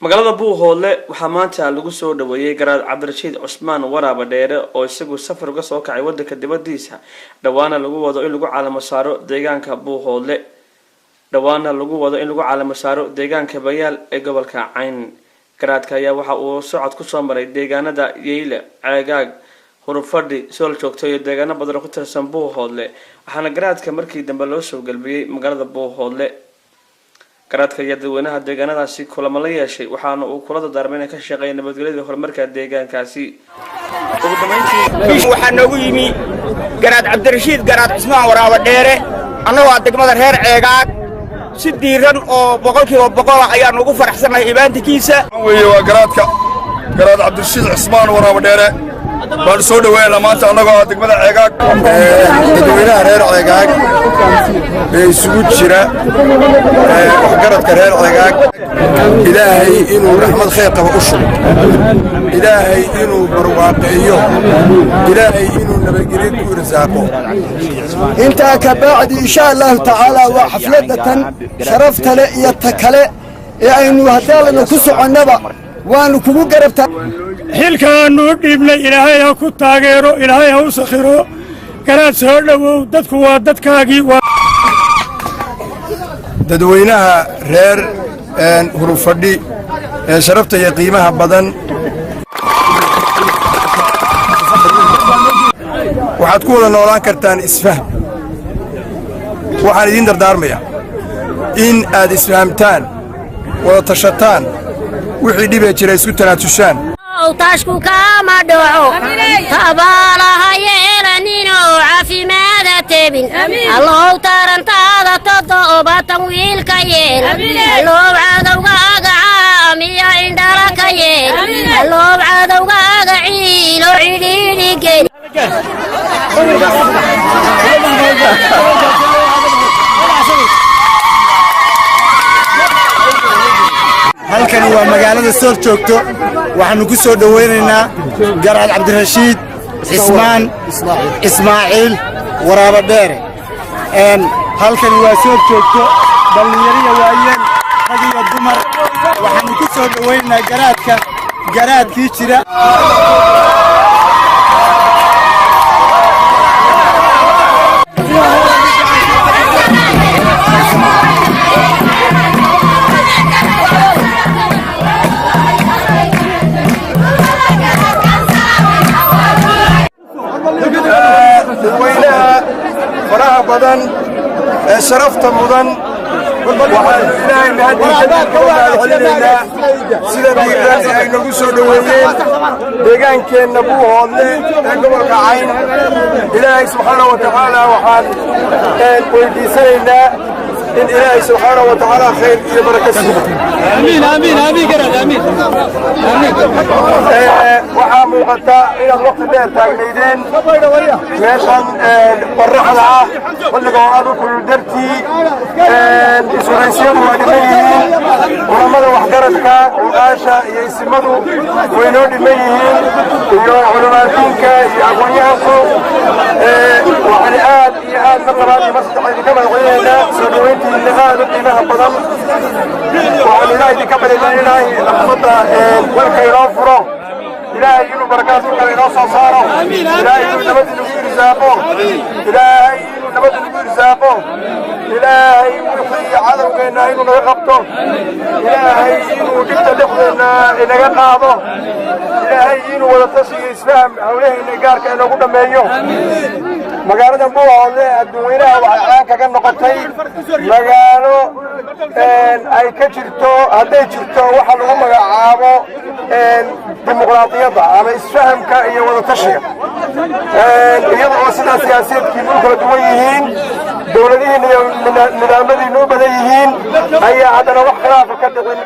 magaalada Buuhoodle waxaa maanta lagu soo dhaweeyay garaad Cabdirashiid Cusmaan Waraaba Dheere oo isagu safar uga soo kacay wadanka dibadiisa dhawaana lagu wado in lagu caalamo saaro deegaanka Buuhoodle deegaanka Bayaal ee gobolka Cayn garaadka ayaa waxa uu socod ku soo maray deegaanada Yeyle Ceegaag Hurufadhi Sool joogto iyo deegaano badan oo ku tirsan Buuhoodle waxaana garaadka markii dambe loo soo galbiyay magaalada Buuhoodle garaadka iyo dadweynaha deegaanadaasi kulamo la yeeshay waxaana uu kula dardaarmay ka shaqeeyay nabadgelyada horumarka deegaankaasi ugu dambeyntii waxaa noogu yimi garaad Cabdirashiid garaad Cusmaan Waraaba Dheere annagoo degmada reer Ceegaag si diiran oo boqolkiiba boqol ayaan ugu faraxsanahay ibaantikiisa waa garaad Cabdirashiid Cusmaan Waraaba Dheere baan soo dhaweeyay maanta annagoo degmada Ceegaag dadweynaha reer Ceegaag ee isugu jira waxgaradka reer Ceegaag ilaahay inuu raxmad khayr qabo u shubo ilaahay inuu barwaaqeeyo ilaahay inuu nabadgelyo ku irsaaqo inta ka bacdi insha Allah ta'ala wa xafladatan sharafta le iyo takale ee aynu hadalna ku soconaba waanu kugu garabta xilkaanu dhiibnay ilaahay ha ku taageero ilaahay ha u sakhiro garaad soo dhawow dadku waa dadkaagii dadweynaha reer Hurufadhi ee sharafta iyo qiimaha badan waxaad ku wada noolaan kartaan isfaham waxaan idin dardaarmayaa in aad isfahamtaan wada tashataan wixii dhibay jiray isku tanaatushaan tashku kama dhaco tabaalaha yeelanino caafimaada tabin allow tarantaada todobatan wiilka yeel allow cadowgaaga caamiya indhala ka yeel allow cadowgaaga ciilo cidhiidhi geli halkan waa magaalada Sool joogto waxaanu ku soo dhaweynaynaa garaad Cabdirashiid Cusmaan Ismaaciil Waraaba Dheere halkan waa Sool joogto dhalinyarada waayeen rag iyo dumar waxaanu ku soo dhaweynaynaa garaadkii jira faraha badan ee sharafta mudan waxaan ilaahay mahadiisa ka wadacelinayna sida diiran ay nagu soo dhaweeyeen deegaankeenna Buuhoodle ee gobolka Cayn ilaahay subxaanahu wa ta'aala waxaan weydiisanaynaa in ilaahay subxaanahu wa ta'aala khayr iyo barako siiyo amiin garaad amiin waxaa muuqata inaad waqti dheer taagnaydeen meeshan qorraxda ah xilliga aad u kulul dartii isuraysyadu waa dhiman yihiin culamada waxgaradka ugaasha iyo isimadu way noo dhiman yihiin iyo culamaadiinka iyo aqoonyahanku waxaan aad iyo aad mar labaad iyo mar saddexaad idinka mahadcelinaynaa soo dhaweyntiinna aad u qiimaha badan waxaan ilaahay idinka baryaynaa ilaahay raxmadda walka inoo furo ilaahay inuu barakaad kale inoo soo saaro ilaahay inuu nabad nagu irsaaqo ilaahay inuu nabad nagu irsaaqo ilaahay wixii cadowgeenna inuu naga qabto ilaahay inuu dhibta dhexdeenna inaga qaado ilaahay inuu wada tashiyo isfaham hawlaheenna gaarka inoogu dhammeeyo magaalada Buuhoodle dadweynaha waxay caan kaga noqotay magaalo ay ka jirto hadday jirto waxa lagu magacaabo dimuqraadiyadda ama isfahamka iyo wada tashiga iyadoo sidaa siyaasiyiintu kala duwan yihiin dawladihiina iyo nidaamadiina u badan yihiin ayaa haddana wax khilaaf ka dhicin